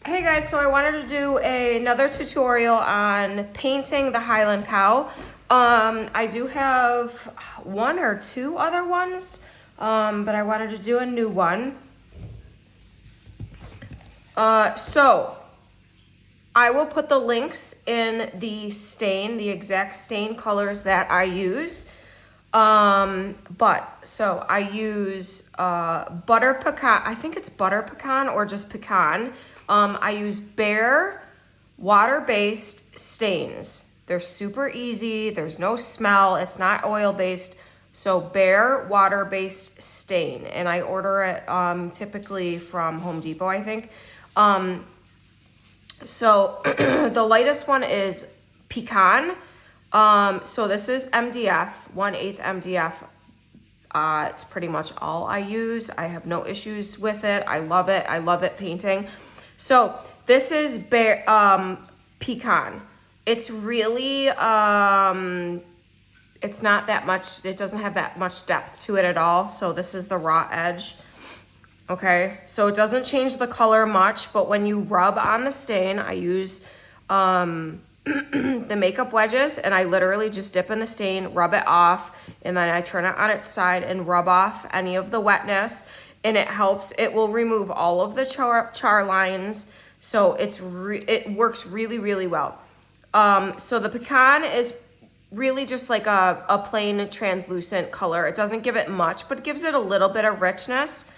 Hey guys, so I wanted to do another tutorial on painting the Highland cow. I do have one or two other ones, but I wanted to do a new one. So I will put the links in the stain, the exact stain colors that I use. So I use butter pecan, I think it's butter pecan or just pecan. I use Bare water-based stains. They're super easy, there's no smell, it's not oil-based. So Bare water-based stain, and I order it typically from Home Depot, I think. So the lightest one is pecan. So this is MDF, 1/8 MDF. It's pretty much all I use. I have no issues with it. I love it. I love it painting. So this is pecan. It's really, it's not that much, it doesn't have that much depth to it at all. So this is the raw edge. Okay, so it doesn't change the color much, but when you rub on the stain, I use the makeup wedges, and I literally just dip in the stain, rub it off, and then I turn it on its side and rub off any of the wetness, and it helps. It will remove all of the char lines, so it works really, really well. So the pecan is really just like a plain translucent color. It doesn't give it much, but it gives it a little bit of richness.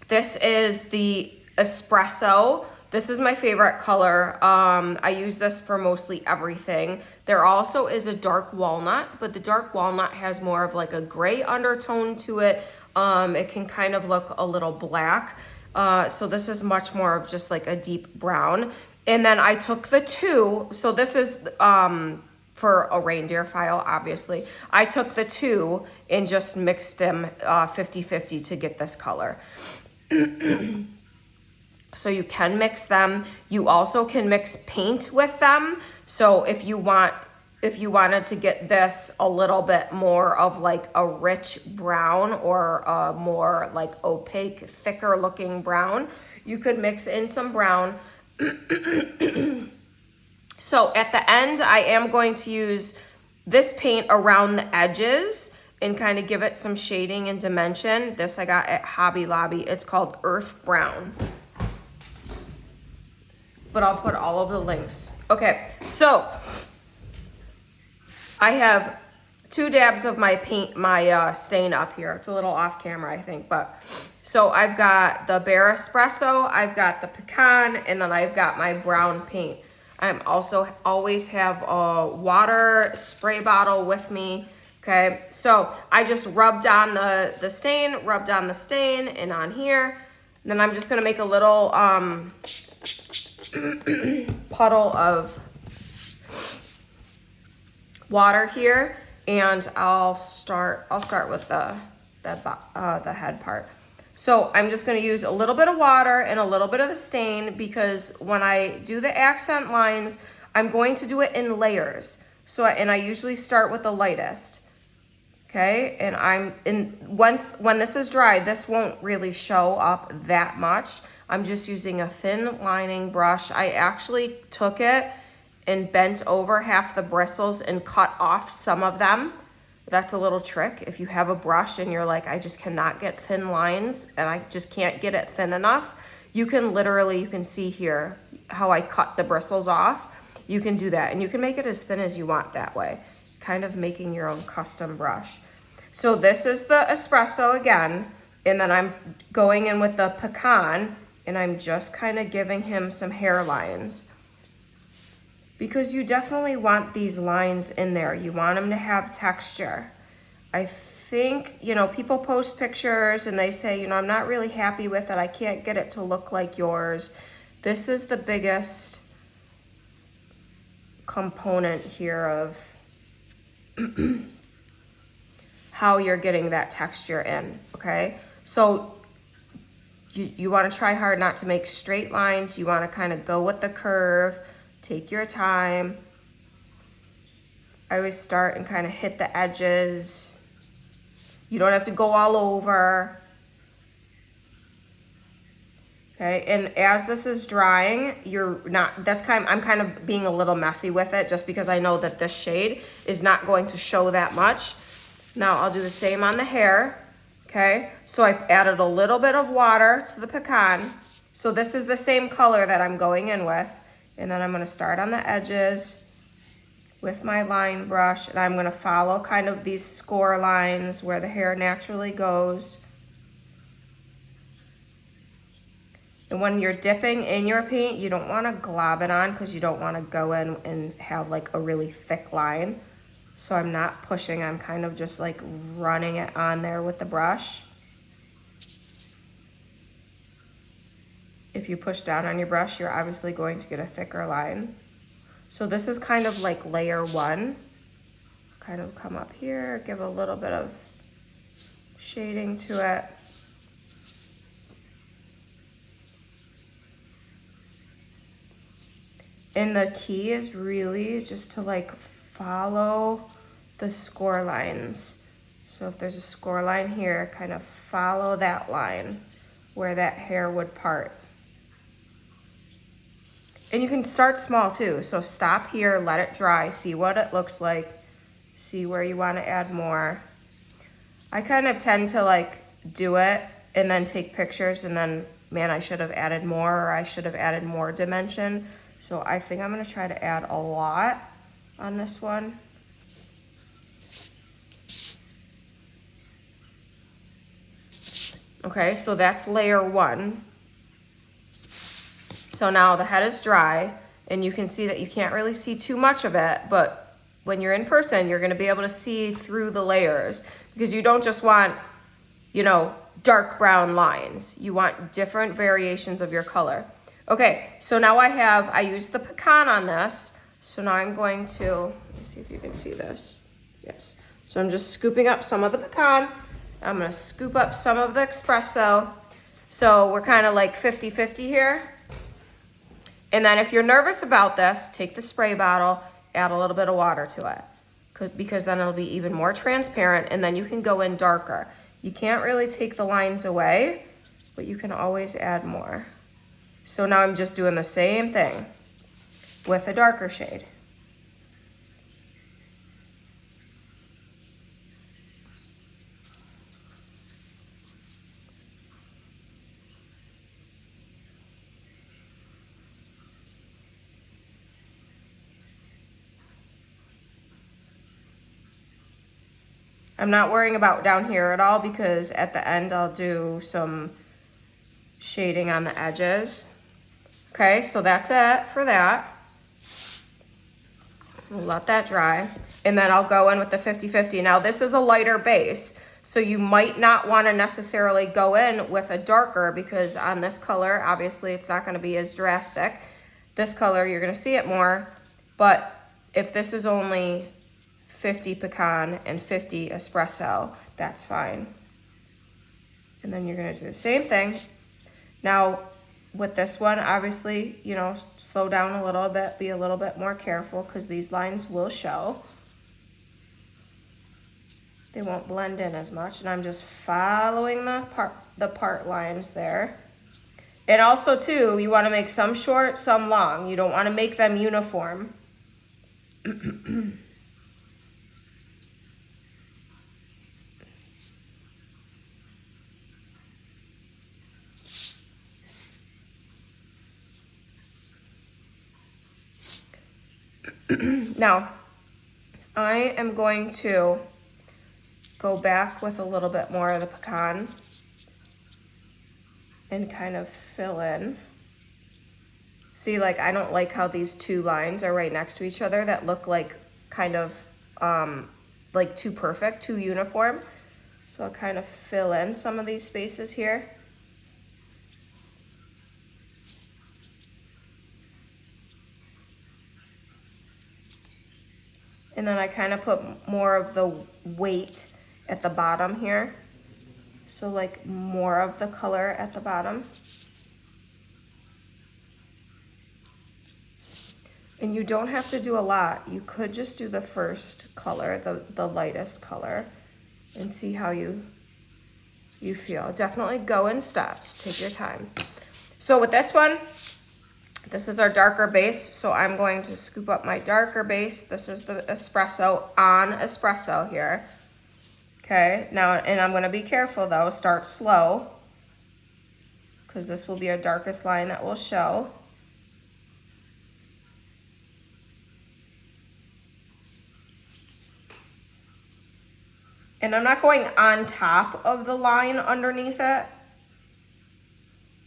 This is the espresso. This is my favorite color. I use this for mostly everything. There also is a dark walnut, but the dark walnut has more of like a gray undertone to it. It can kind of look a little black. So this is much more of just like a deep brown. And then I took the two, so this is for a reindeer file, obviously. I took the two and just mixed them 50-50 to get this color. So you can mix them. You also can mix paint with them. So if you wanted to get this a little bit more of like a rich brown or a more like opaque, thicker looking brown, you could mix in some brown. So at the end, I am going to use this paint around the edges and kind of give it some shading and dimension. This I got at Hobby Lobby. It's called Earth Brown. But I'll put all of the links. Okay, so I have 2 dabs of my paint, my stain up here. It's a little off camera, I think, but so I've got the Bare Espresso, I've got the pecan, and then I've got my brown paint. I'm also always have a water spray bottle with me. Okay, so I just rubbed on the stain, and on here. And then I'm just gonna make a little puddle of water here, and I'll start with the head part. So I'm just gonna use a little bit of water and a little bit of the stain, because when I do the accent lines, I'm going to do it in layers. So, and I usually start with the lightest. Okay, and when this is dry, this won't really show up that much. I'm just using a thin lining brush. I actually took it and bent over half the bristles and cut off some of them. That's a little trick. If you have a brush and you're like, I just cannot get thin lines and I just can't get it thin enough, you can see here how I cut the bristles off. You can do that, and you can make it as thin as you want that way, kind of making your own custom brush. So this is the espresso again, and then I'm going in with the pecan, and I'm just kind of giving him some hairlines, because you definitely want these lines in there. You want them to have texture. I think, people post pictures and they say, I'm not really happy with it. I can't get it to look like yours. This is the biggest component here of how you're getting that texture in, okay? So you want to try hard not to make straight lines. You want to kind of go with the curve. Take your time. I always start and kind of hit the edges. You don't have to go all over. Okay, and as this is drying, I'm kind of being a little messy with it just because I know that this shade is not going to show that much. Now I'll do the same on the hair, okay? So I added a little bit of water to the pecan. So this is the same color that I'm going in with. And then I'm gonna start on the edges with my line brush, and I'm gonna follow kind of these score lines where the hair naturally goes. And when you're dipping in your paint, you don't want to glob it on because you don't want to go in and have like a really thick line. So I'm not pushing, I'm kind of just like running it on there with the brush. If you push down on your brush, you're obviously going to get a thicker line. So this is kind of like layer one. Kind of come up here, give a little bit of shading to it. And the key is really just to like follow the score lines. So if there's a score line here, kind of follow that line where that hair would part. And you can start small too. So stop here, let it dry, see what it looks like, see where you want to add more. I kind of tend to like do it and then take pictures and then, man, I should have added more, or I should have added more dimension. So I think I'm gonna try to add a lot on this one. Okay, so that's layer one. So now the head is dry, and you can see that you can't really see too much of it, but when you're in person, you're gonna be able to see through the layers, because you don't just want, you know, dark brown lines. You want different variations of your color. Okay, so now I used the pecan on this. So now I'm going to, let me see if you can see this. Yes. So I'm just scooping up some of the pecan. I'm gonna scoop up some of the espresso. So we're kind of like 50-50 here. And then if you're nervous about this, take the spray bottle, add a little bit of water to it, because then it'll be even more transparent, and then you can go in darker. You can't really take the lines away, but you can always add more. So now I'm just doing the same thing with a darker shade. I'm not worrying about down here at all, because at the end I'll do some shading on the edges. Okay, so that's it for that. We'll let that dry. And then I'll go in with the 50-50. Now this is a lighter base, so you might not want to necessarily go in with a darker, because on this color, obviously it's not going to be as drastic. This color, you're going to see it more, but if this is only 50 pecan and 50 espresso, that's fine. And then you're going to do the same thing. Now, with this one, obviously, you know, slow down a little bit, be a little bit more careful, because these lines will show. They won't blend in as much, and I'm just following the part lines there. And also, too, you want to make some short, some long. You don't want to make them uniform. Now, I am going to go back with a little bit more of the pecan and kind of fill in. See, like, I don't like how these two lines are right next to each other that look like kind of like too perfect, too uniform. So I'll kind of fill in some of these spaces here. And then I kind of put more of the weight at the bottom here. So like more of the color at the bottom. And you don't have to do a lot. You could just do the first color, the lightest color, and see how you feel. Definitely go in steps, take your time. So with this one, this is our darker base. So I'm going to scoop up my darker base. This is the espresso on espresso here. Okay, now, and I'm gonna be careful though, start slow, because this will be our darkest line that will show. And I'm not going on top of the line underneath it.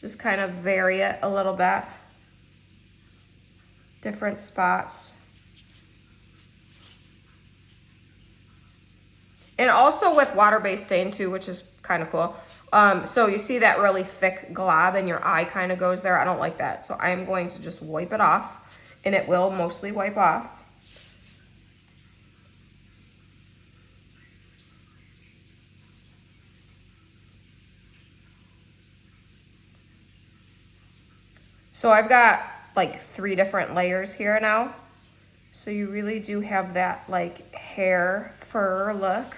Just kind of vary it a little bit. Different spots. And also with water-based stain too, which is kind of cool. So you see that really thick glob and your eye kind of goes there. I don't like that. So I'm going to just wipe it off, and it will mostly wipe off. So I've got like 3 different layers here now. So you really do have that like hair fur look.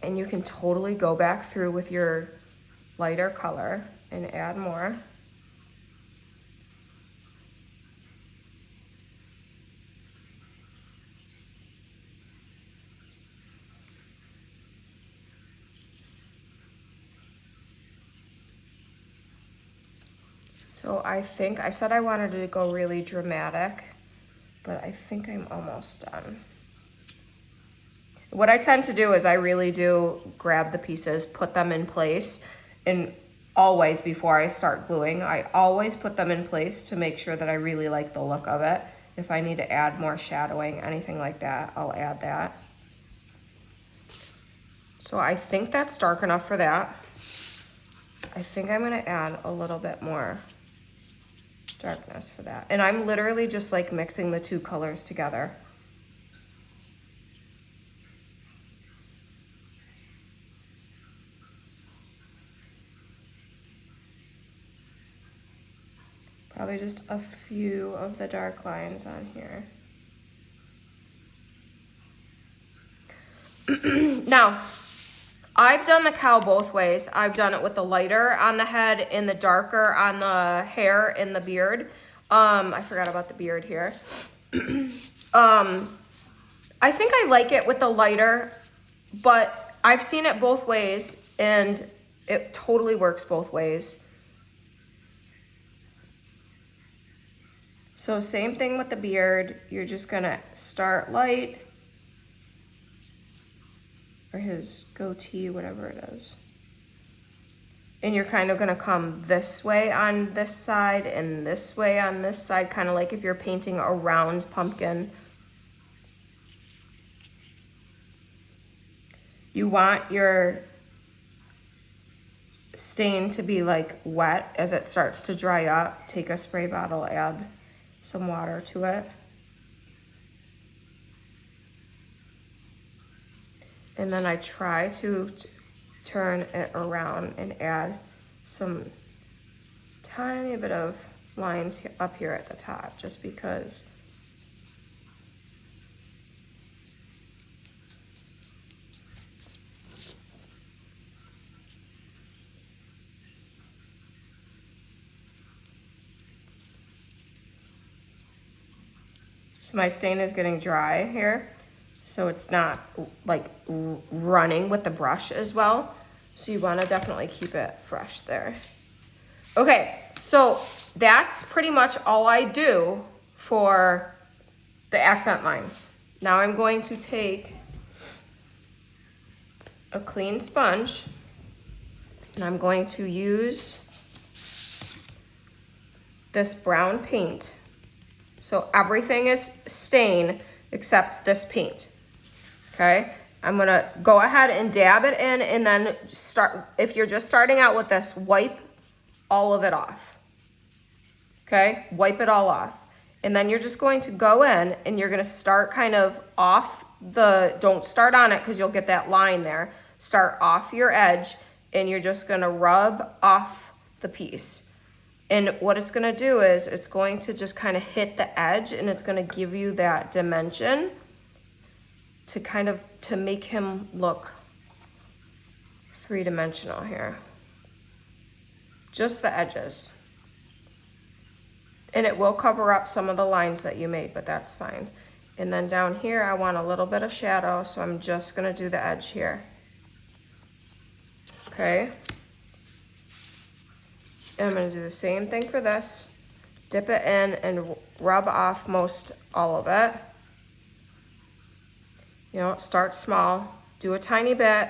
And you can totally go back through with your lighter color and add more. So I think, I said I wanted to go really dramatic, but I think I'm almost done. What I tend to do is I really do grab the pieces, put them in place, and always before I start gluing, I always put them in place to make sure that I really like the look of it. If I need to add more shadowing, anything like that, I'll add that. So I think that's dark enough for that. I think I'm gonna add a little bit more darkness for that. And I'm literally just like mixing the 2 colors together. Probably just a few of the dark lines on here. Now, I've done the cow both ways. I've done it with the lighter on the head and the darker on the hair and the beard. I forgot about the beard here. I think I like it with the lighter, but I've seen it both ways and it totally works both ways. So same thing with the beard. You're just gonna start light, or his goatee, whatever it is. And you're kind of gonna come this way on this side and this way on this side, kind of like if you're painting a round pumpkin. You want your stain to be like wet. As it starts to dry up, take a spray bottle, add some water to it. And then I try to turn it around and add some tiny bit of lines up here at the top, just because. So my stain is getting dry here, so it's not like running with the brush as well. So you want to definitely keep it fresh there. Okay, so that's pretty much all I do for the accent lines. Now I'm going to take a clean sponge and I'm going to use this brown paint. So everything is stain except this paint, okay? I'm gonna go ahead and dab it in and then start, if you're just starting out with this, wipe all of it off, okay? Wipe it all off. And then you're just going to go in and you're gonna start kind of off the, don't start on it because you'll get that line there. Start off your edge and you're just gonna rub off the piece. And what it's gonna do is it's going to just kind of hit the edge and it's gonna give you that dimension to kind of, to make him look three-dimensional here. Just the edges. And it will cover up some of the lines that you made, but that's fine. And then down here, I want a little bit of shadow, so I'm just gonna do the edge here. Okay. And I'm gonna do the same thing for this. Dip it in and rub off most all of it. You know, start small, do a tiny bit,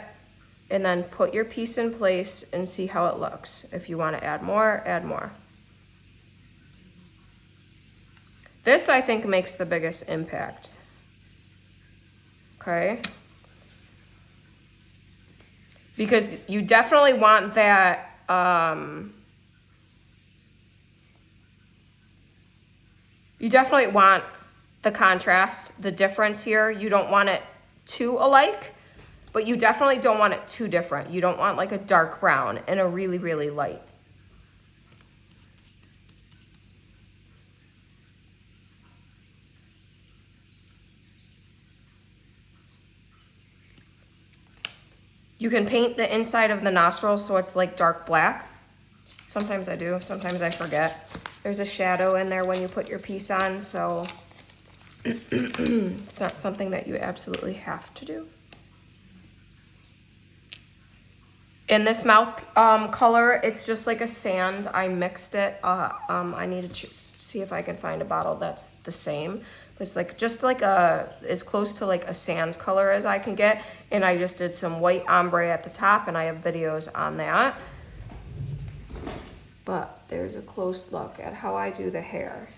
and then put your piece in place and see how it looks. If you wanna add more, add more. This, I think, makes the biggest impact. Okay? Because you definitely want that, you definitely want the contrast, the difference here. You don't want it too alike, but you definitely don't want it too different. You don't want like a dark brown and a really, really light. You can paint the inside of the nostrils so it's like dark black. Sometimes I do, sometimes I forget. There's a shadow in there when you put your piece on, so it's not something that you absolutely have to do. In this mouth color, it's just like a sand. I mixed it. I need to see if I can find a bottle that's the same. It's like just like as close to like a sand color as I can get. And I just did some white ombre at the top, and I have videos on that. But there's a close look at how I do the hair.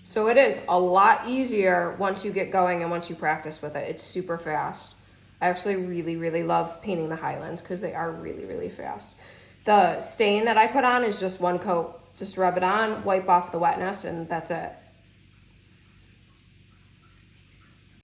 So it is a lot easier once you get going and once you practice with it. It's super fast. I actually really, really love painting the Highlands because they are really, really fast. The stain that I put on is just one coat. Just rub it on, wipe off the wetness, and that's it.